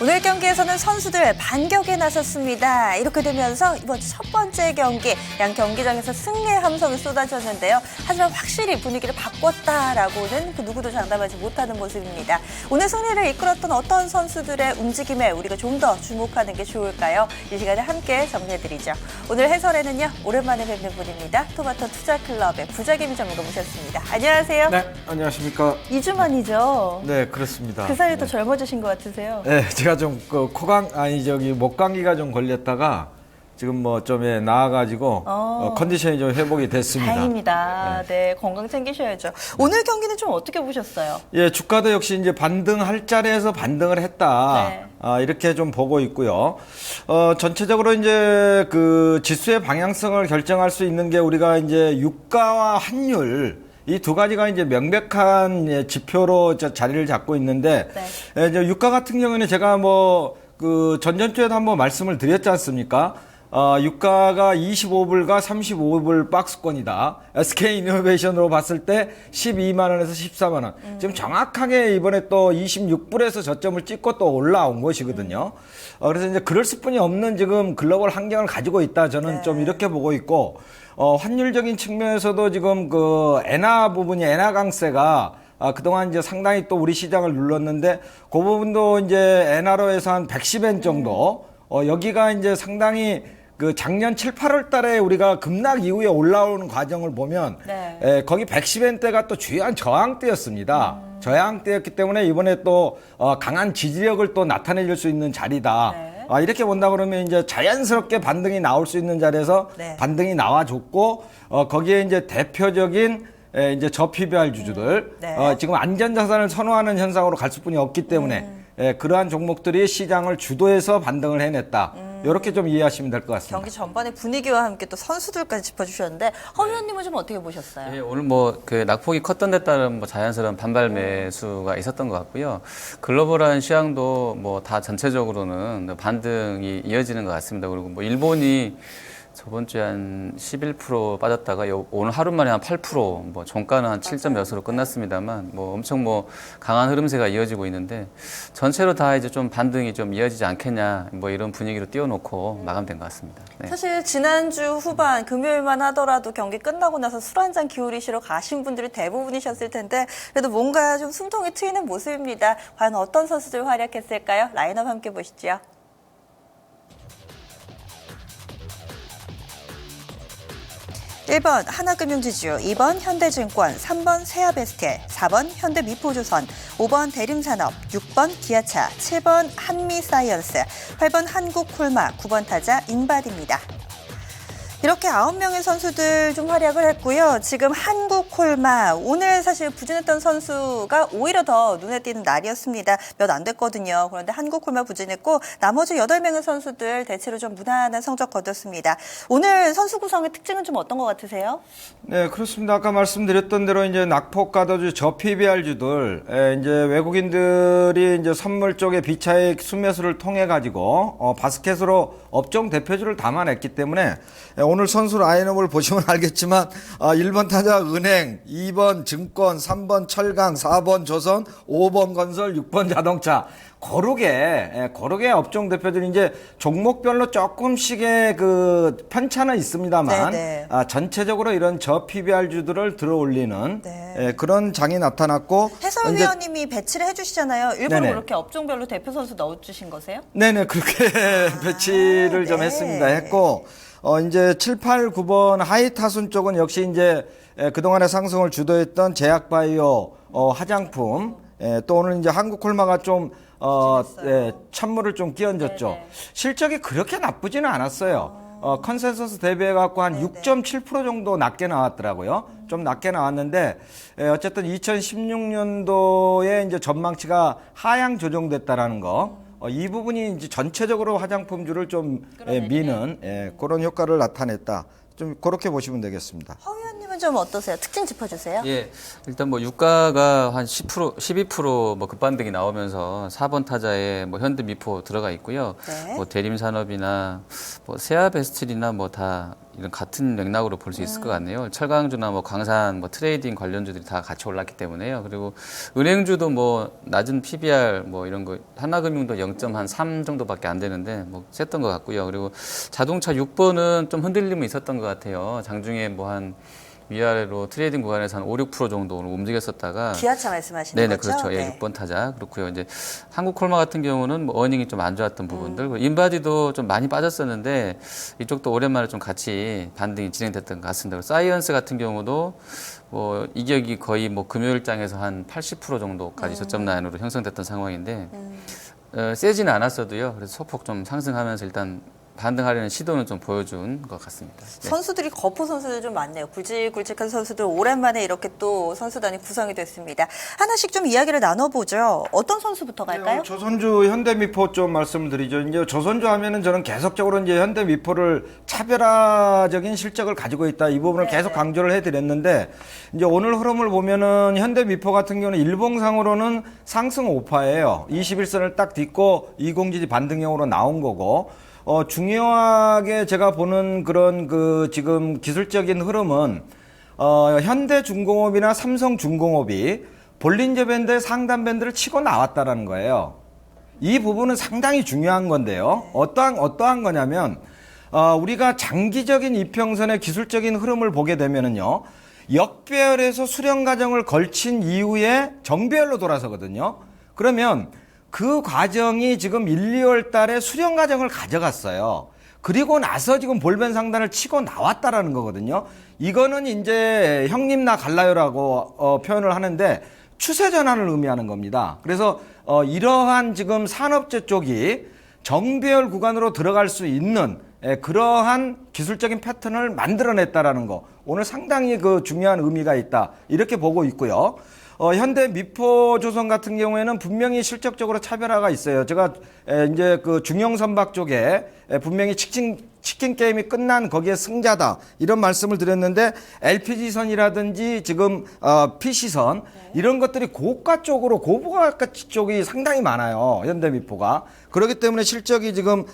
오늘 경기에서는 선수들 반격에 나섰습니다. 이렇게 되면서 이번 첫 번째 경기 양 경기장에서 승리의 함성이 쏟아졌는데요. 하지만 확실히 분위기를 바꿨다라고는 그 누구도 장담하지 못하는 모습입니다. 오늘 승리를 이끌었던 어떤 선수들의 움직임에 우리가 좀 더 주목하는 게 좋을까요? 이 시간에 함께 정리해드리죠. 오늘 해설에는요. 오랜만에 뵙는 분입니다. 토마토 투자클럽의 부자김 전문가 모셨습니다. 안녕하세요. 네, 안녕하십니까. 2주 만이죠. 네, 그렇습니다. 그 사이에 더 젊어지신 것 같으세요? 네, 제가 좀 목 감기가 좀 걸렸다가 지금 좀 나아가지고 컨디션이 좀 회복이 됐습니다. 다행입니다. 네, 건강 챙기셔야죠. 오늘 경기는 좀 어떻게 보셨어요? 예, 주가도 역시 이제 반등할 자리에서 반등을 했다. 네. 이렇게 좀 보고 있고요. 전체적으로 이제 그 지수의 방향성을 결정할 수 있는 게 우리가 이제 유가와 환율 이 두 가지가 이제 명백한 지표로 자리를 잡고 있는데, 네. 이제 유가 같은 경우는 제가 그 전전주에도 한번 말씀을 드렸지 않습니까? 유가가 25불과 35불 박스권이다. SK이노베이션으로 봤을 때 12만 원에서 14만 원. 지금 정확하게 이번에 또 26불에서 저점을 찍고 또 올라온 것이거든요. 그래서 이제 그럴 수뿐이 없는 지금 글로벌 환경을 가지고 있다. 저는 네. 좀 이렇게 보고 있고, 환율적인 측면에서도 지금 그 엔화 부분이 엔화 강세가 그동안 이제 상당히 또 우리 시장을 눌렀는데 그 부분도 이제 엔화로 해서 한 110엔 정도 여기가 이제 상당히 그 작년 7, 8월 달에 우리가 급락 이후에 올라오는 과정을 보면 네. 거기 110엔대가 또 주요한 저항대였습니다. 저항대였기 때문에 이번에 또 강한 지지력을 또 나타내줄 수 있는 자리다. 네. 이렇게 본다 그러면 이제 자연스럽게 반등이 나올 수 있는 자리에서 네. 반등이 나와줬고 거기에 이제 대표적인 이제 저PBR 주주들 네. 지금 안전자산을 선호하는 현상으로 갈 수뿐이 없기 때문에 그러한 종목들이 시장을 주도해서 반등을 해냈다. 이렇게 좀 이해하시면 될 것 같습니다. 경기 전반의 분위기와 함께 또 선수들까지 짚어주셨는데 허 위원님은 좀 어떻게 보셨어요? 예, 오늘 그 낙폭이 컸던 데 따른 자연스러운 반발 매수가 있었던 것 같고요. 글로벌한 시황도 다 전체적으로는 반등이 이어지는 것 같습니다. 그리고 일본이 저번 주에 한 11% 빠졌다가 오늘 하루 만에 한 8%, 종가는 한 7점 몇으로 끝났습니다만, 엄청 강한 흐름세가 이어지고 있는데, 전체로 다 이제 좀 반등이 좀 이어지지 않겠냐, 이런 분위기로 띄워놓고 마감된 것 같습니다. 네. 사실 지난주 후반 금요일만 하더라도 경기 끝나고 나서 술 한잔 기울이시러 가신 분들이 대부분이셨을 텐데 그래도 뭔가 좀 숨통이 트이는 모습입니다. 과연 어떤 선수들 활약했을까요? 라인업 함께 보시죠. 1번 하나금융지주, 2번 현대증권, 3번 세아베스텔, 4번 현대미포조선, 5번 대림산업, 6번 기아차, 7번 한미사이언스, 8번 한국콜마, 9번 타자 인바디입니다. 이렇게 9명의 선수들 좀 활약을 했고요. 지금 한국콜마 오늘 사실 부진했던 선수가 오히려 더 눈에 띄는 날이었습니다. 몇 안 됐거든요. 그런데 한국콜마 부진했고 나머지 8명의 선수들 대체로 좀 무난한 성적 거뒀습니다. 오늘 선수 구성의 특징은 좀 어떤 것 같으세요? 네, 그렇습니다. 아까 말씀드렸던 대로 이제 낙폭 가더주 저PBR주들 이제 외국인들이 이제 선물 쪽에 비차익 순매수를 통해 가지고 바스켓으로 업종 대표주를 담아냈기 때문에 오늘 선수 라인업을 보시면 알겠지만 1번 타자 은행, 2번 증권, 3번 철강, 4번 조선, 5번 건설, 6번 자동차 고르게 업종 대표들이 이제 종목별로 조금씩의 그 편차는 있습니다만 네네. 전체적으로 이런 저PBR주들을 들어올리는 네. 그런 장이 나타났고 해설위원님이 배치를 해주시잖아요. 일부러 네네. 그렇게 업종별로 대표 선수 넣어주신 거세요? 네네, 그렇게 배치를 좀 네. 했습니다. 했고, 이제 7, 8, 9번 하이 타순 쪽은 역시 이제 그동안의 상승을 주도했던 제약바이오, 화장품, 또 오늘 이제 한국콜마가 좀, 찬물을 좀 끼얹었죠. 네네. 실적이 그렇게 나쁘지는 않았어요. 컨센서스 대비해갖고 한 네네. 6.7% 정도 낮게 나왔더라고요. 좀 낮게 나왔는데, 어쨌든 2016년도에 이제 전망치가 하향 조정됐다라는 거. 이 부분이 이제 전체적으로 화장품주를 좀 미는 그런 효과를 나타냈다. 좀 그렇게 보시면 되겠습니다. 허 위원님은 부분 좀 어떠세요? 특징 짚어주세요. 예, 일단 뭐 유가가 한 10%, 12%뭐 급반등이 나오면서 4번 타자에 뭐 현대미포 들어가 있고요. 네. 뭐 대림산업이나 뭐 세아베스틸이나 뭐 다 이런 같은 맥락으로 볼 수 있을 것 같네요. 철강주나 뭐 광산, 뭐 트레이딩 관련주들이 다 같이 올랐기 때문에요. 그리고 은행주도 뭐 낮은 PBR 뭐 이런 거 하나금융도 0.3 정도밖에 안 되는데 뭐 셌던 것 같고요. 그리고 자동차 6번은 좀 흔들림이 있었던 것 같아요. 장중에 뭐 한 위아래로 트레이딩 구간에서 한 5, 6% 정도 움직였었다가 기아차 말씀하시는 네네, 거죠? 그렇죠. 예, 6번 타자. 그렇고요. 이제 한국콜마 같은 경우는 뭐 어닝이 좀 안 좋았던 부분들, 그리고 인바디도 좀 많이 빠졌었는데 이쪽도 오랜만에 좀 같이 반등이 진행됐던 것 같습니다. 그리고 사이언스 같은 경우도 뭐 이격이 거의 뭐 금요일장에서 한 80% 정도까지 저점 라인으로 형성됐던 상황인데 세지는 않았어도요. 그래서 소폭 좀 상승하면서 일단 반등하려는 시도는 좀 보여준 것 같습니다. 네. 선수들이 거포 선수들 좀 많네요. 굵직굵직한 선수들 오랜만에 이렇게 또 선수단이 구성이 됐습니다. 하나씩 좀 이야기를 나눠보죠. 어떤 선수부터 갈까요? 조선주 현대미포 좀 말씀드리죠. 이제 조선주 하면은 저는 계속적으로 이제 현대미포를 차별화적인 실적을 가지고 있다. 이 부분을 계속 강조를 해드렸는데 이제 오늘 흐름을 보면은 현대미포 같은 경우는 일봉상으로는 상승 5파예요. 21선을 딱 딛고 이공지지 반등형으로 나온 거고. 중요하게 제가 보는 그런 그 지금 기술적인 흐름은, 현대중공업이나 삼성중공업이 볼린저 밴드의 상단 밴드를 치고 나왔다라는 거예요. 이 부분은 상당히 중요한 건데요. 어떠한 거냐면, 우리가 장기적인 이평선의 기술적인 흐름을 보게 되면은요, 역배열에서 수렴 과정을 걸친 이후에 정배열로 돌아서거든요. 그러면 그 과정이 지금 1, 2월 달에 수렴 과정을 가져갔어요. 그리고 나서 지금 볼벤 상단을 치고 나왔다라는 거거든요. 이거는 이제 형님 나 갈라요라고 표현을 하는데 추세 전환을 의미하는 겁니다. 그래서 이러한 지금 산업재 쪽이 정배열 구간으로 들어갈 수 있는 그러한 기술적인 패턴을 만들어냈다라는 거. 오늘 상당히 그 중요한 의미가 있다. 이렇게 보고 있고요. 현대 미포조선 같은 경우에는 분명히 실적적으로 차별화가 있어요. 제가 이제 그 중형 선박 쪽에 분명히 치킨 게임이 끝난 거기에 승자다 이런 말씀을 드렸는데 LPG선이라든지 지금 PC선 이런 것들이 고가 쪽으로 고부가가 쪽이 상당히 많아요. 현대미포가. 그렇기 때문에 실적이 지금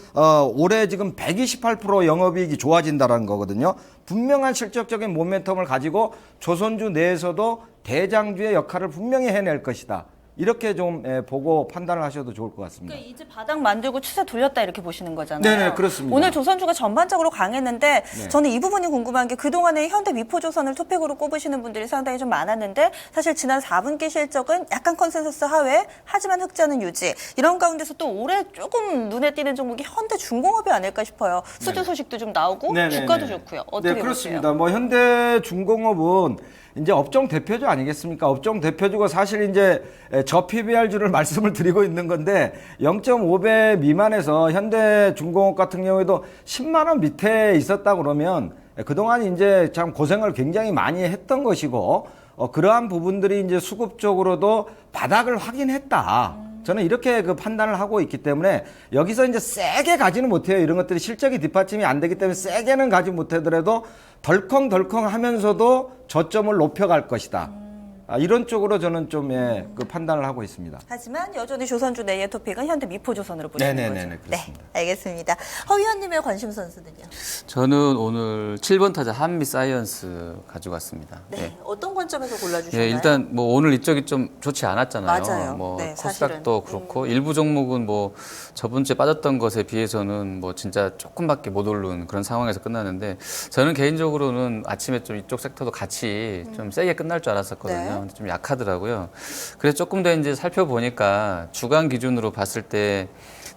올해 지금 128% 영업이익이 좋아진다는 거거든요. 분명한 실적적인 모멘텀을 가지고 조선주 내에서도 대장주의 역할을 분명히 해낼 것이다. 이렇게 좀 보고 판단을 하셔도 좋을 것 같습니다. 그러니까 이제 바닥 만들고 추세 돌렸다 이렇게 보시는 거잖아요. 네네, 그렇습니다. 오늘 조선주가 전반적으로 강했는데 저는 이 부분이 궁금한 게 그동안에 현대 미포조선을 토픽으로 꼽으시는 분들이 상당히 좀 많았는데 사실 지난 4분기 실적은 약간 컨센서스 하회 하지만 흑자는 유지 이런 가운데서 또 올해 조금 눈에 띄는 종목이 현대중공업이 아닐까 싶어요. 수주 소식도 좀 나오고 주가도 좋고요. 어떻게 네, 보세요? 그렇습니다. 뭐 현대중공업은 이제 업종 대표주 아니겠습니까? 업종 대표주가 사실 이제 저 PBR주를 말씀을 드리고 있는 건데 0.5배 미만에서 현대중공업 같은 경우에도 10만 원 밑에 있었다 그러면 그동안 이제 참 고생을 굉장히 많이 했던 것이고 그러한 부분들이 이제 수급적으로도 바닥을 확인했다. 저는 이렇게 그 판단을 하고 있기 때문에 여기서 이제 세게 가지는 못해요. 이런 것들이 실적이 뒷받침이 안 되기 때문에 세게는 가지 못하더라도 덜컹덜컹 하면서도 저점을 높여갈 것이다. 이런 쪽으로 저는 좀 그 판단을 하고 있습니다. 하지만 여전히 조선주 내의 토픽은 현대 미포조선으로 보시는 네네네, 거죠. 그렇습니다. 네, 알겠습니다. 허 위원님의 관심 선수는요? 저는 오늘 7번 타자 한미 사이언스 가져갔습니다. 네, 어떤 관점에서 골라주셨나요? 예, 일단 뭐 오늘 이쪽이 좀 좋지 않았잖아요. 맞아요. 뭐 네, 코스닥도 그렇고 일부 종목은 뭐 저번 주에 빠졌던 것에 비해서는 뭐 진짜 조금밖에 못 오른 그런 상황에서 끝났는데 저는 개인적으로는 아침에 좀 이쪽 섹터도 같이 좀 세게 끝날 줄 알았었거든요. 네. 근데 좀 약하더라고요. 그래서 조금 더 이제 살펴보니까 주간 기준으로 봤을 때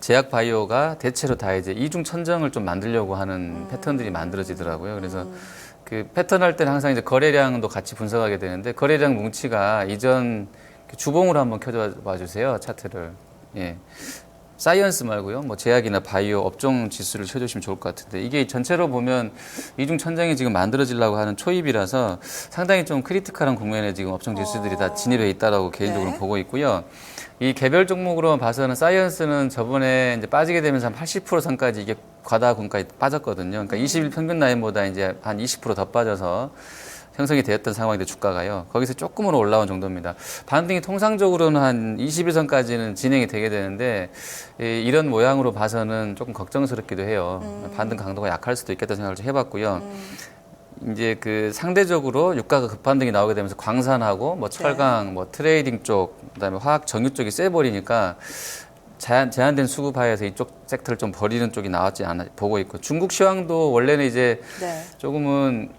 제약 바이오가 대체로 다 이제 이중 천정을 좀 만들려고 하는 패턴들이 만들어지더라고요. 그래서 그 패턴 할 때는 항상 이제 거래량도 같이 분석하게 되는데 거래량 뭉치가 이전 주봉으로 한번 켜봐 주세요. 차트를. 예. 사이언스 말고요. 뭐 제약이나 바이오 업종 지수를 쳐주시면 좋을 것 같은데 이게 전체로 보면 이중 천장이 지금 만들어지려고 하는 초입이라서 상당히 좀 크리티컬한 국면에 지금 업종 지수들이 다 진입해 있다라고 개인적으로 네. 보고 있고요. 이 개별 종목으로 봐서는 사이언스는 저번에 이제 빠지게 되면서 한 80% 선까지 이게 과다군까지 빠졌거든요. 그러니까 20일 평균 라인보다 이제 한 20% 더 빠져서 형성이 되었던 상황인데 주가가요. 거기서 조금으로 올라온 정도입니다. 반등이 통상적으로는 한 21선까지는 진행이 되게 되는데 이런 모양으로 봐서는 조금 걱정스럽기도 해요. 반등 강도가 약할 수도 있겠다 생각을 좀 해봤고요. 이제 그 상대적으로 유가가 급반등이 나오게 되면서 광산하고 뭐 철강, 뭐 트레이딩 쪽, 그다음에 화학 정유 쪽이 세버리니까 제한된 수급 하에서 이쪽 섹터를 좀 버리는 쪽이 나왔지 않아 보고 있고, 중국 시황도 원래는 이제 조금은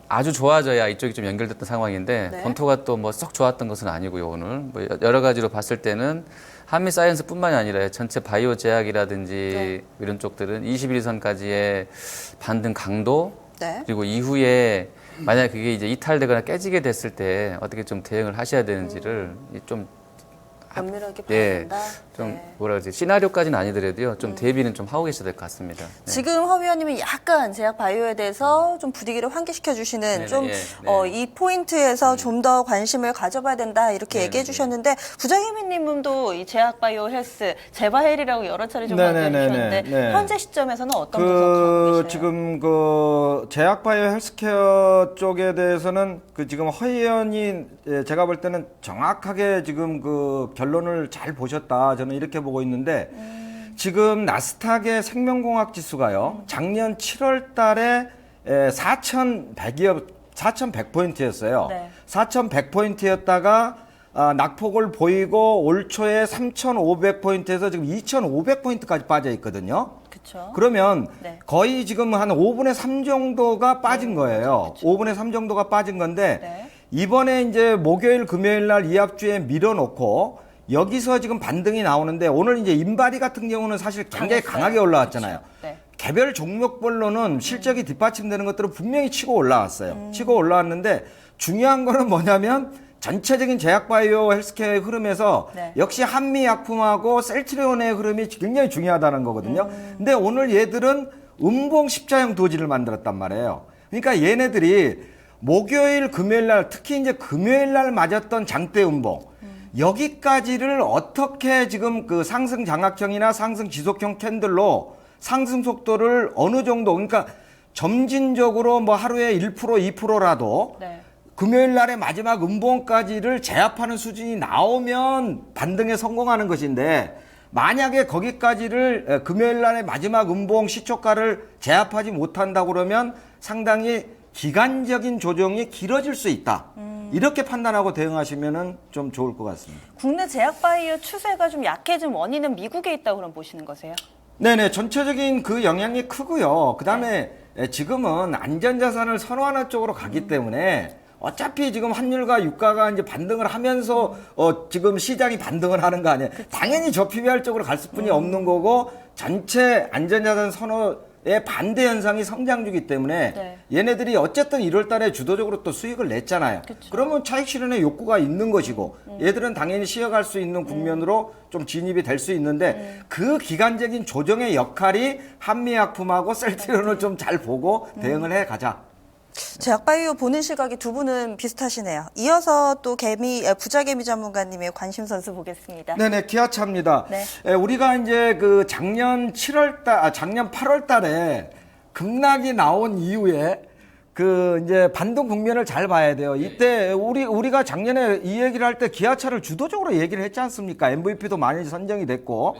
아주 좋아져야 이쪽이 좀 연결됐던 상황인데 본토가 또 뭐 썩 좋았던 것은 아니고요. 오늘 뭐 여러 가지로 봤을 때는 한미 사이언스뿐만이 아니라 전체 바이오 제약이라든지 이런 쪽들은 21선까지의 반등 강도 그리고 이후에 만약에 그게 이제 이탈되거나 깨지게 됐을 때 어떻게 좀 대응을 하셔야 되는지를 좀 면밀하게 봐야 된다. 좀 뭐라 그러지, 시나리오까지는 아니더라도요. 좀 대비는 좀 하고 계셔야 될 것 같습니다. 네. 지금 허 위원님이 약간 제약 바이오에 대해서 좀 분위기를 환기시켜 주시는 이 포인트에서 좀 더 관심을 가져봐야 된다 이렇게 얘기해 주셨는데, 부장님님도 이 제약 바이오 헬스 제바헬이라고 여러 차례 좀 말씀해주셨는데 현재 시점에서는 어떤 분석하고 계세요? 지금 그 제약 바이오 헬스케어 쪽에 대해서는 그 지금 허 의원이 제가 볼 때는 정확하게 지금 그 결론을 잘 보셨다, 저는 이렇게 보고 있는데, 지금 나스닥의 생명공학 지수가요, 작년 7월 달에 4,100포인트였어요. 4,100포인트였다가 낙폭을 보이고 올 초에 3,500포인트에서 지금 2,500포인트까지 빠져 있거든요. 그쵸. 그러면 거의 지금 한 5분의 3 정도가 빠진 거예요. 5분의 3 정도가 빠진 건데, 이번에 이제 목요일, 금요일 날 이합주에 밀어놓고 여기서 지금 반등이 나오는데, 오늘 이제 인바디 같은 경우는 사실 굉장히 강하게 올라왔잖아요. 개별 종목별로는 실적이 뒷받침되는 것들은 분명히 치고 올라왔어요. 치고 올라왔는데, 중요한 거는 뭐냐면 전체적인 제약바이오 헬스케어의 흐름에서 역시 한미약품하고 셀트리온의 흐름이 굉장히 중요하다는 거거든요. 근데 오늘 얘들은 음봉 십자형 도지를 만들었단 말이에요. 그러니까 얘네들이 목요일, 금요일 날, 특히 이제 금요일 날 맞았던 장대 음봉, 여기까지를 어떻게 지금 그 상승 장악형이나 상승 지속형 캔들로 상승 속도를 어느 정도, 그러니까 점진적으로 뭐 하루에 1%, 2%라도 금요일 날의 마지막 음봉까지를 제압하는 수준이 나오면 반등에 성공하는 것인데, 만약에 거기까지를 금요일 날의 마지막 음봉 시초가를 제압하지 못한다고 그러면 상당히 기간적인 조정이 길어질 수 있다. 이렇게 판단하고 대응하시면 좀 좋을 것 같습니다. 국내 제약 바이오 추세가 좀 약해진 원인은 미국에 있다고 그럼 보시는 거세요? 네네, 전체적인 그 영향이 크고요. 그 다음에 지금은 안전자산을 선호하는 쪽으로 가기 때문에 어차피 지금 환율과 유가가 이제 반등을 하면서 지금 시장이 반등을 하는 거 아니에요. 당연히 저PBR 쪽으로 갈 수뿐이 없는 거고, 전체 안전자산 선호의 반대 현상이 성장주기 때문에 얘네들이 어쨌든 1월 달에 주도적으로 또 수익을 냈잖아요. 그러면 차익 실현의 욕구가 있는 것이고, 얘들은 당연히 쉬어갈 수 있는 국면으로 좀 진입이 될 수 있는데, 그 기간적인 조정의 역할이 한미약품하고 셀트리온을 좀 잘 보고 대응을 해 가자. 제약바이오 보는 시각이 두 분은 비슷하시네요. 이어서 또 부자개미 전문가님의 관심 선수 보겠습니다. 네네, 기아차입니다. 우리가 이제 그 작년 8월 달에 급락이 나온 이후에 그 이제 반등 국면을 잘 봐야 돼요. 이때 우리가 작년에 이 얘기를 할 때 기아차를 주도적으로 얘기를 했지 않습니까? MVP도 많이 선정이 됐고.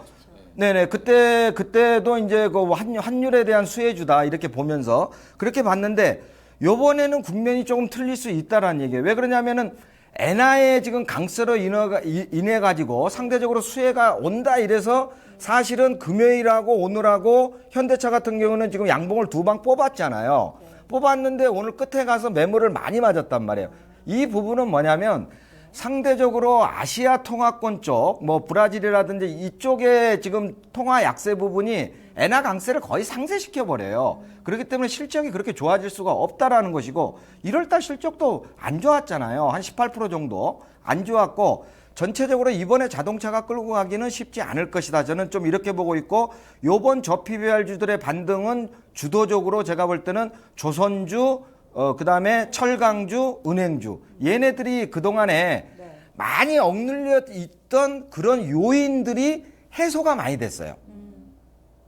네네, 그때도 이제 그 환율에 대한 수혜주다 이렇게 보면서 그렇게 봤는데, 요번에는 국면이 조금 틀릴 수 있다라는 얘기예요. 왜 그러냐면은 엔화의 지금 강세로 인해 가지고 상대적으로 수혜가 온다 이래서, 사실은 금요일하고 오늘하고 현대차 같은 경우는 지금 양봉을 2방 뽑았잖아요. 뽑았는데 오늘 끝에 가서 매물을 많이 맞았단 말이에요. 이 부분은 뭐냐면 상대적으로 아시아 통화권 쪽, 뭐 브라질이라든지 이쪽에 지금 통화 약세 부분이 엔화 강세를 거의 상쇄시켜 버려요. 그렇기 때문에 실적이 그렇게 좋아질 수가 없다라는 것이고, 1월달 실적도 안 좋았잖아요. 한 18% 정도 안 좋았고, 전체적으로 이번에 자동차가 끌고 가기는 쉽지 않을 것이다. 저는 좀 이렇게 보고 있고, 요번 저PBR주들의 반등은 주도적으로 제가 볼 때는 조선주, 그 다음에 철강주, 은행주, 얘네들이 그동안에 많이 억눌려 있던 그런 요인들이 해소가 많이 됐어요.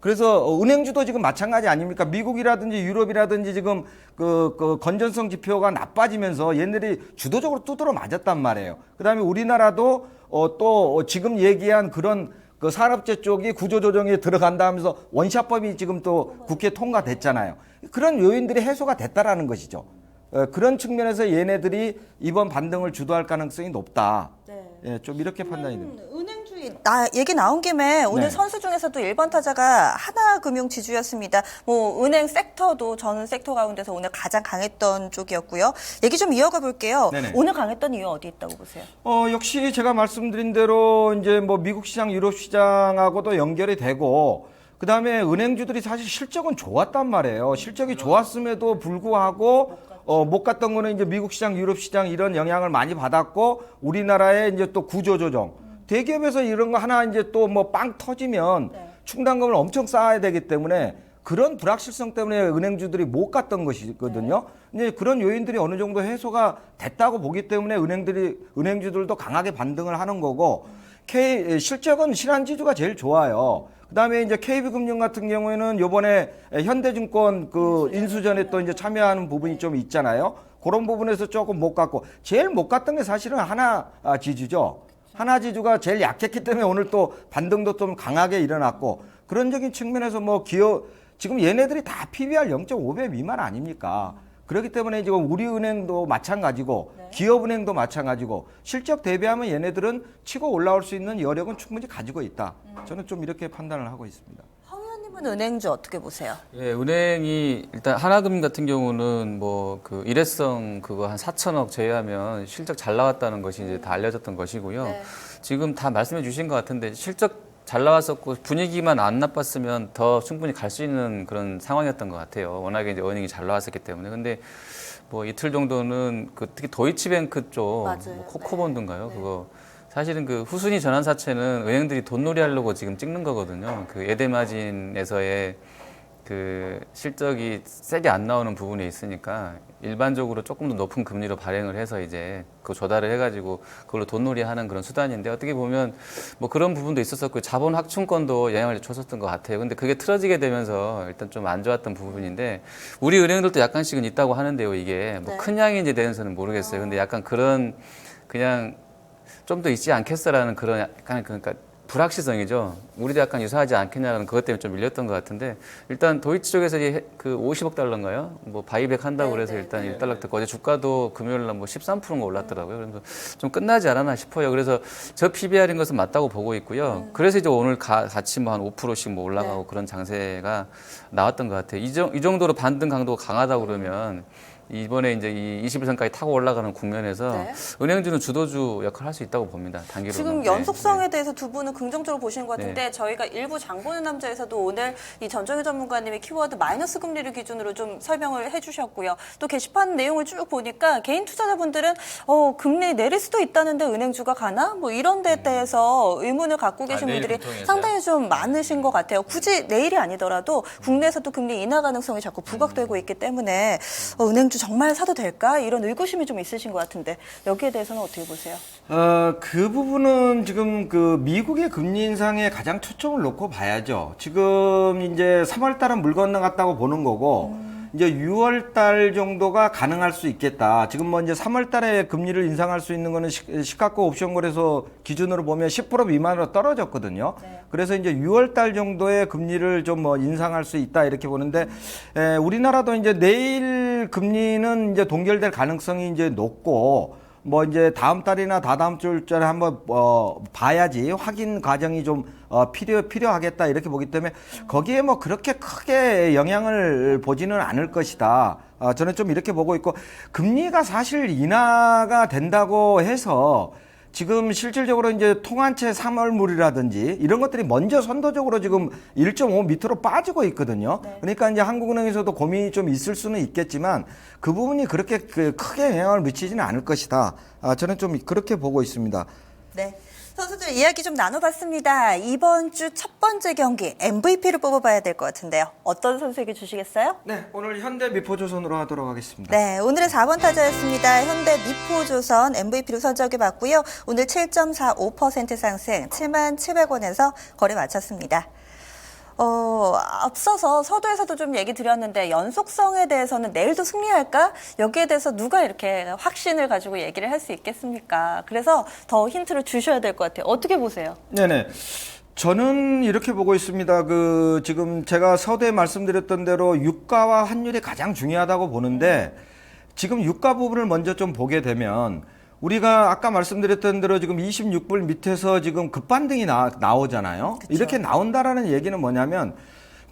그래서 은행주도 지금 마찬가지 아닙니까? 미국이라든지 유럽이라든지 지금 그 건전성 지표가 나빠지면서 얘네들이 주도적으로 두드러 맞았단 말이에요. 그다음에 우리나라도 또 지금 얘기한 그런 그 산업재 쪽이 구조조정에 들어간다 하면서 원샷법이 지금 또 국회 통과됐잖아요. 그런 요인들이 해소가 됐다라는 것이죠. 그런 측면에서 얘네들이 이번 반등을 주도할 가능성이 높다. 네. 예, 좀 이렇게 판단이 됩니다. 은행주의 얘기 나온 김에 오늘 네. 선수 중에서도 1번 타자가 하나금융지주였습니다. 뭐 은행 섹터도 전 섹터 가운데서 오늘 가장 강했던 쪽이었고요. 얘기 좀 이어가 볼게요. 네네. 오늘 강했던 이유 어디 있다고 보세요? 역시 제가 말씀드린 대로 이제 뭐 미국 시장, 유럽 시장하고도 연결이 되고 그다음에 은행주들이 사실 실적은 좋았단 말이에요. 실적이 좋았음에도 불구하고 못 갔던 거는 이제 미국 시장, 유럽 시장 이런 영향을 많이 받았고 우리나라의 이제 또 구조조정. 대기업에서 이런 거 하나 이제 또 뭐 빵 터지면 충당금을 엄청 쌓아야 되기 때문에 그런 불확실성 때문에 은행주들이 못 갔던 것이거든요. 이제 그런 요인들이 어느 정도 해소가 됐다고 보기 때문에 은행주들도 강하게 반등을 하는 거고 실적은 신한지주가 제일 좋아요. 그다음에 이제 KB금융 같은 경우에는 요번에 현대증권 그 인수전에 또 이제 참여하는 부분이 좀 있잖아요. 그런 부분에서 조금 못 갔고 제일 못 갔던 게 사실은 하나지주죠. 하나지주가 제일 약했기 때문에 오늘 또 반등도 좀 강하게 일어났고 그런적인 측면에서 뭐 지금 얘네들이 다 PBR 0.5배 미만 아닙니까? 그렇기 때문에 지금 우리은행도 마찬가지고 기업은행도 마찬가지고 실적 대비하면 얘네들은 치고 올라올 수 있는 여력은 충분히 가지고 있다. 저는 좀 이렇게 판단을 하고 있습니다. 황 의원님은 은행주 어떻게 보세요? 예, 은행이 일단 하나금 같은 경우는 뭐 그 일회성 그거 한 4천억 제외하면 실적 잘 나왔다는 것이 이제 다 알려졌던 것이고요. 네. 지금 다 말씀해 주신 것 같은데 실적 잘 나왔었고 분위기만 안 나빴으면 더 충분히 갈 수 있는 그런 상황이었던 것 같아요. 워낙에 이제 어닝이 잘 나왔었기 때문에. 근데 뭐 이틀 정도는 그 특히 도이치뱅크 쪽 뭐 코코본드인가요? 그거 사실은 그 후순위 전환사채는 은행들이 돈놀이 하려고 지금 찍는 거거든요. 그 예대마진에서의 그 실적이 세게 안 나오는 부분이 있으니까 일반적으로 조금 더 높은 금리로 발행을 해서 이제 그 조달을 해가지고 그걸로 돈놀이 하는 그런 수단인데 어떻게 보면 뭐 그런 부분도 있었었고 자본 확충권도 영향을 줬었던 것 같아요. 근데 그게 틀어지게 되면서 일단 좀 안 좋았던 부분인데 우리 은행들도 약간씩은 있다고 하는데요. 이게 뭐 큰 양인지 대해서는 모르겠어요. 근데 약간 그런 그냥 좀 더 있지 않겠어라는 그런 약간 그러니까 불확실성이죠. 우리도 약간 유사하지 않겠냐는 그것 때문에 좀 밀렸던 것 같은데 일단 도이치 쪽에서 그 50억 달러인가요? 뭐 바이백 한다고 그래서 일단 1달러 됐고 어제 주가도 금요일 날 뭐 13%인가 올랐더라고요. 그래서 좀 끝나지 않았나 싶어요. 그래서 저 PBR인 것은 맞다고 보고 있고요. 그래서 이제 오늘 같이 뭐 한 5%씩 뭐 올라가고 그런 장세가 나왔던 것 같아요. 이 정도로 반등 강도가 강하다고 그러면 이번에 이제 이 21선까지 타고 올라가는 국면에서 은행주는 주도주 역할을 할 수 있다고 봅니다. 단기로는. 지금 연속성에 대해서 두 분은 긍정적으로 보시는 것 같은데 저희가 일부 장보는 남자에서도 오늘 이 전정희 전문가님의 키워드 마이너스 금리를 기준으로 좀 설명을 해주셨고요. 또 게시판 내용을 쭉 보니까 개인 투자자분들은 금리 내릴 수도 있다는데 은행주가 가나? 뭐 이런 데 대해서 의문을 갖고 계신 분들이 상당히 좀 많으신 것 같아요. 굳이 내일이 아니더라도 국내에서도 금리 인하 가능성이 자꾸 부각되고 있기 때문에 은행주 정말 사도 될까? 이런 의구심이 좀 있으신 것 같은데 여기에 대해서는 어떻게 보세요? 그 부분은 지금 그 미국의 금리 인상에 가장 초점을 놓고 봐야죠. 지금 이제 3월 달은 물 건너갔다고 보는 거고 이제 6월 달 정도가 가능할 수 있겠다. 지금 뭐 이제 3월 달에 금리를 인상할 수 있는 거는 시카고 옵션 거래소 기준으로 보면 10% 미만으로 떨어졌거든요. 그래서 이제 6월 달 정도의 금리를 좀 뭐 인상할 수 있다 이렇게 보는데 우리나라도 이제 내일 금리는 이제 동결될 가능성이 이제 높고 뭐 이제 다음 달이나 다다음 주에 한번 봐야지 확인 과정이 좀 필요하겠다 이렇게 보기 때문에 거기에 뭐 그렇게 크게 영향을 보지는 않을 것이다. 저는 좀 이렇게 보고 있고 금리가 사실 인하가 된다고 해서 지금 실질적으로 이제 통한채 3월물이라든지 이런 것들이 먼저 선도적으로 지금 1.5 밑으로 빠지고 있거든요. 그러니까 이제 한국은행에서도 고민이 좀 있을 수는 있겠지만 그 부분이 그렇게 크게 영향을 미치지는 않을 것이다. 저는 좀 그렇게 보고 있습니다. 네. 선수들 이야기 좀 나눠봤습니다. 이번 주 첫 번째 경기 MVP를 뽑아봐야 될 것 같은데요. 어떤 선수에게 주시겠어요? 네, 오늘 현대 미포조선으로 하도록 하겠습니다. 네, 오늘의 4번 타자였습니다. 현대 미포조선 MVP로 선정해봤고요. 오늘 7.45% 상승 77,700원에서 거래 마쳤습니다. 앞서서 서두에서도 좀 얘기 드렸는데 연속성에 대해서는 내일도 승리할까? 여기에 대해서 누가 이렇게 확신을 가지고 얘기를 할 수 있겠습니까? 그래서 더 힌트를 주셔야 될 것 같아요. 어떻게 보세요? 네네. 저는 이렇게 보고 있습니다. 지금 제가 서두에 말씀드렸던 대로 유가와 환율이 가장 중요하다고 보는데 지금 유가 부분을 먼저 좀 보게 되면 우리가 아까 말씀드렸던 대로 지금 26불 밑에서 지금 급반등이 나오잖아요. 그쵸. 이렇게 나온다라는 얘기는 뭐냐면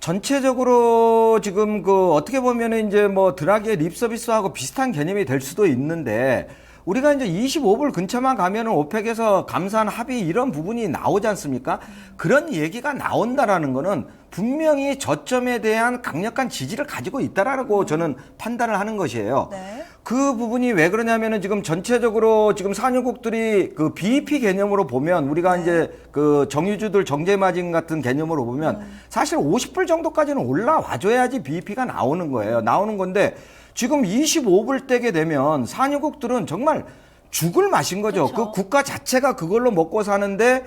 전체적으로 지금 어떻게 보면은 이제 뭐 드라기의 립 서비스하고 비슷한 개념이 될 수도 있는데 우리가 이제 25불 근처만 가면은 오펙에서 감산 합의 이런 부분이 나오지 않습니까? 그런 얘기가 나온다라는 거는 분명히 저점에 대한 강력한 지지를 가지고 있다라고 저는 판단을 하는 것이에요. 네. 그 부분이 왜 그러냐면은 지금 전체적으로 지금 산유국들이 BEP 개념으로 보면 우리가 이제 정유주들 정제 마진 같은 개념으로 보면 사실 50불 정도까지는 올라와줘야지 BEP가 나오는 거예요. 나오는 건데 지금 25불 떼게 되면 산유국들은 정말 죽을 맛인 거죠. 그렇죠. 그 국가 자체가 그걸로 먹고 사는데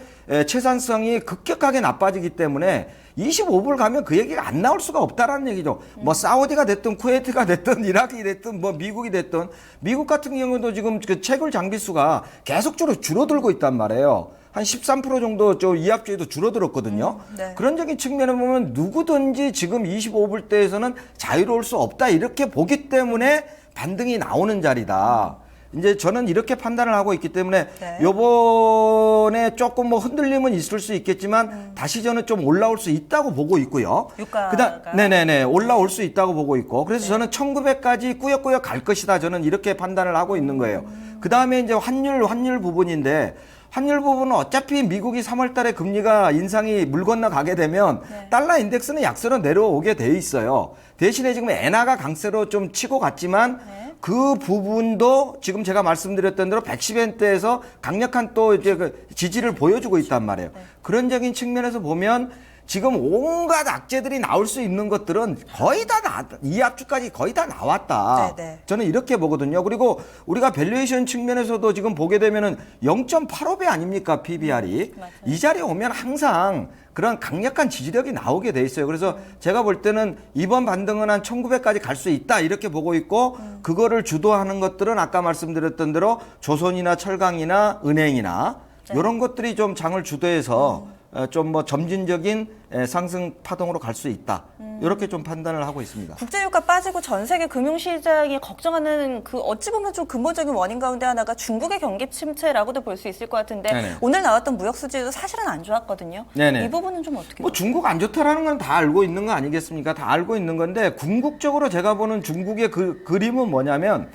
채산성이 급격하게 나빠지기 때문에 25불 가면 그 얘기가 안 나올 수가 없다라는 얘기죠. 뭐 사우디가 됐든 쿠웨이트가 됐든 이라크가 됐든 뭐 미국이 됐든 미국 같은 경우도 지금 그 채굴 장비수가 계속적으로 줄어들고 있단 말이에요. 한 13% 정도 이합주의도 줄어들었거든요. 네. 그런적인 측면을 보면 누구든지 지금 25불대에서는 자유로울 수 없다 이렇게 보기 때문에 반등이 나오는 자리다. 이제 저는 이렇게 판단을 하고 있기 때문에 네. 요번에 조금 뭐 흔들림은 있을 수 있겠지만 다시 저는 좀 올라올 수 있다고 보고 있고요. 유가가. 네네네. 올라올 수 있다고 보고 있고. 그래서 저는 1900까지 꾸역꾸역 갈 것이다. 저는 이렇게 판단을 하고 있는 거예요. 그 다음에 이제 환율 부분인데 환율 부분은 어차피 미국이 3월 달에 금리가 인상이 물 건너 가게 되면 달러 인덱스는 약세로 내려오게 돼 있어요. 대신에 지금 엔화가 강세로 좀 치고 갔지만 그 부분도 지금 제가 말씀드렸던 대로 110엔대에서 강력한 또 이제 지지를 보여주고 있단 말이에요. 그런적인 측면에서 보면 지금 온갖 악재들이 나올 수 있는 것들은 거의 다 이 합주까지 거의 다 나왔다. 네네. 저는 이렇게 보거든요. 그리고 우리가 밸류에이션 측면에서도 지금 보게 되면은 0.85배 아닙니까? PBR이. 맞아요. 이 자리에 오면 항상 그런 강력한 지지력이 나오게 돼 있어요. 그래서 제가 볼 때는 이번 반등은 한 1900까지 갈 수 있다 이렇게 보고 있고 그거를 주도하는 것들은 아까 말씀드렸던 대로 조선이나 철강이나 은행이나 이런 것들이 좀 장을 주도해서 좀 뭐 점진적인 상승 파동으로 갈 수 있다. 이렇게 좀 판단을 하고 있습니다. 국제유가 빠지고 전 세계 금융시장이 걱정하는 그 어찌 보면 좀 근본적인 원인 가운데 하나가 중국의 경기 침체라고도 볼 수 있을 것 같은데 네네. 오늘 나왔던 무역 수지도 사실은 안 좋았거든요. 네네. 이 부분은 좀 어떻게 뭐 보세요? 중국 안 좋다라는 건 다 알고 있는 거 아니겠습니까? 다 알고 있는 건데 궁극적으로 제가 보는 중국의 그림은 뭐냐면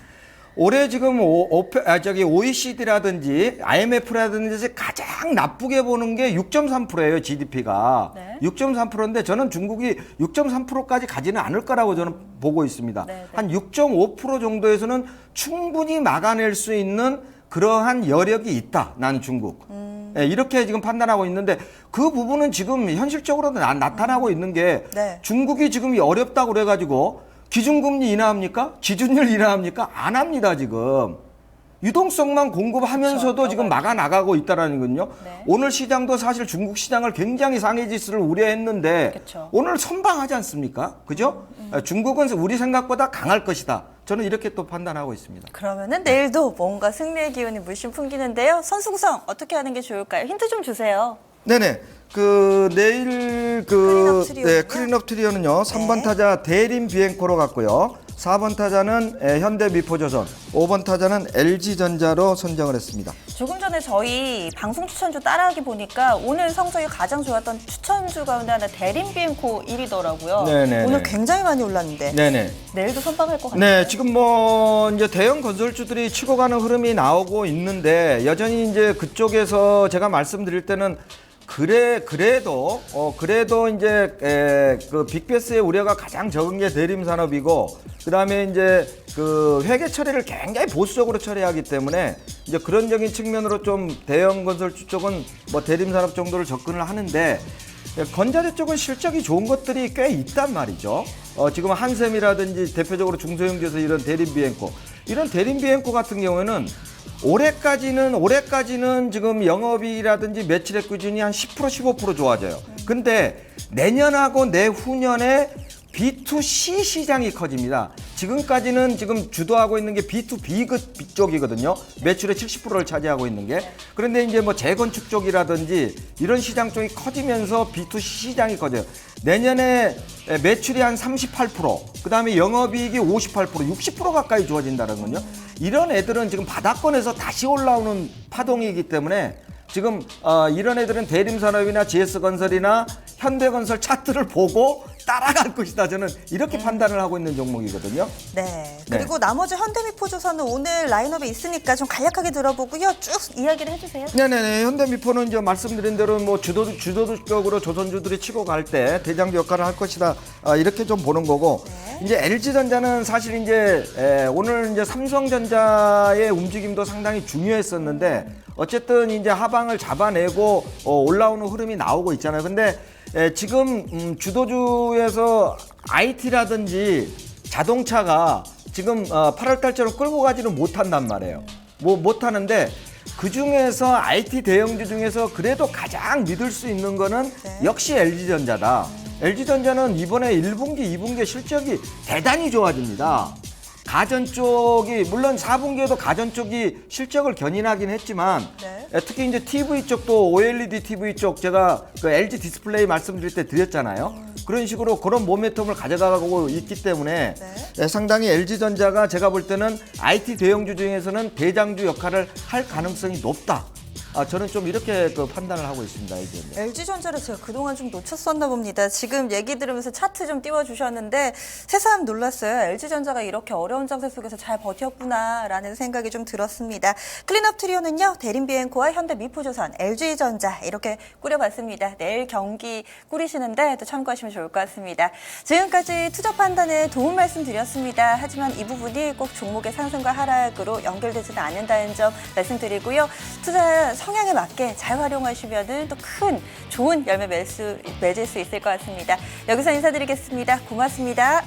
올해 지금 OECD라든지 IMF라든지 가장 나쁘게 보는 게 6.3%예요, GDP가. 네. 6.3%인데 저는 중국이 6.3%까지 가지는 않을 거라고 저는 보고 있습니다. 네, 네. 한 6.5% 정도에서는 충분히 막아낼 수 있는 그러한 여력이 있다. 나는 중국. 예, 이렇게 지금 판단하고 있는데 그 부분은 지금 현실적으로 나타나고 있는 게 네. 중국이 지금 어렵다고 그래가지고 기준금리 인하합니까? 지준율 인하합니까? 안 합니다, 지금. 유동성만 공급하면서도 그렇죠. 지금 막아 나가고 있다라는 건요. 네. 오늘 시장도 사실 중국 시장을 굉장히 상해 지수를 우려했는데 그렇죠. 오늘 선방하지 않습니까? 그죠? 중국은 우리 생각보다 강할 것이다. 저는 이렇게 또 판단하고 있습니다. 그러면은 내일도 뭔가 승리의 기운이 물씬 풍기는데요. 선수 구성 어떻게 하는 게 좋을까요? 힌트 좀 주세요. 네네. 내일 클린업 트리오는요? 클린업 트리오는요. 3번 네. 타자 대림 비엔코로 갔고요. 4번 타자는 현대미포조선, 5번 타자는 LG전자로 선정을 했습니다. 조금 전에 저희 방송 추천주 따라하기 보니까 오늘 성적이 가장 좋았던 추천주 가운데 하나 대림비엔코 1위더라고요. 네네네. 오늘 굉장히 많이 올랐는데 네네. 내일도 선방할 것 같아요. 네, 지금 뭐 이제 대형 건설주들이 치고 가는 흐름이 나오고 있는데 여전히 이제 그쪽에서 제가 말씀드릴 때는 그래도 이제 그 빅베스의 우려가 가장 적은 게 대림 산업이고 그다음에 이제 그 회계 처리를 굉장히 보수적으로 처리하기 때문에 이제 그런적인 측면으로 좀 대형 건설주 쪽은 뭐 대림 산업 정도를 접근을 하는데 건자재 쪽은 실적이 좋은 것들이 꽤 있단 말이죠. 지금 한샘이라든지 대표적으로 중소형주에서 이런 대림비엔코 같은 경우에는 올해까지는 지금 영업이익이라든지 매출액 기준이 한 10% 15% 좋아져요. 근데 내년하고 내후년에 B2C 시장이 커집니다. 지금까지는 지금 주도하고 있는 게 B2B 쪽이거든요. 매출의 70%를 차지하고 있는 게. 그런데 이제 뭐 재건축 쪽이라든지 이런 시장 쪽이 커지면서 B2C 시장이 커져요. 내년에 매출이 한 38%, 그 다음에 영업이익이 58%, 60% 가까이 좋아진다는 건요. 이런 애들은 지금 바닥권에서 다시 올라오는 파동이기 때문에 지금 이런 애들은 대림산업이나 GS건설이나 현대건설 차트를 보고 따라갈 것이다. 저는 이렇게 판단을 하고 있는 종목이거든요. 네. 그리고 나머지 현대미포조선은 오늘 라인업에 있으니까 좀 간략하게 들어보고요. 쭉 이야기를 해주세요. 네네네. 현대미포는 이제 말씀드린 대로 뭐 주도적으로 조선주들이 치고 갈 때 대장주 역할을 할 것이다. 이렇게 좀 보는 거고. 네. 이제 LG전자는 사실 이제 오늘 이제 삼성전자의 움직임도 상당히 중요했었는데 어쨌든 이제 하방을 잡아내고 올라오는 흐름이 나오고 있잖아요. 근데 지금 주도주에서 IT라든지 자동차가 지금 8월 달처럼 끌고 가지는 못한단 말이에요. 뭐 못하는데 그 중에서 IT 대형주 중에서 그래도 가장 믿을 수 있는 거는 네. 역시 LG전자다. LG전자는 이번에 1분기, 2분기 실적이 대단히 좋아집니다. 가전 쪽이 물론 4분기에도 가전 쪽이 실적을 견인하긴 했지만 네. 특히 이제 TV 쪽도 OLED TV 쪽 제가 그 LG 디스플레이 말씀드릴 때 드렸잖아요. 그런 식으로 그런 모멘텀을 가져가고 있기 때문에 상당히 LG전자가 제가 볼 때는 IT 대형주 중에서는 대장주 역할을 할 가능성이 높다. 저는 좀 이렇게 그 판단을 하고 있습니다. LG전자. LG전자를 제가 그동안 좀 놓쳤었나 봅니다. 지금 얘기 들으면서 차트 좀 띄워주셨는데 새삼 놀랐어요. LG전자가 이렇게 어려운 장세 속에서 잘 버텼구나라는 생각이 좀 들었습니다. 클린업 트리오는요. 대림비엔코와 현대미포조선, LG전자 이렇게 꾸려봤습니다. 내일 경기 꾸리시는데 또 참고하시면 좋을 것 같습니다. 지금까지 투자 판단에 도움 말씀드렸습니다. 하지만 이 부분이 꼭 종목의 상승과 하락으로 연결되지는 않는다는 점 말씀드리고요. 투자 성향에 맞게 잘 활용하시면은 또 큰 좋은 열매 맺을 수 있을 것 같습니다. 여기서 인사드리겠습니다. 고맙습니다.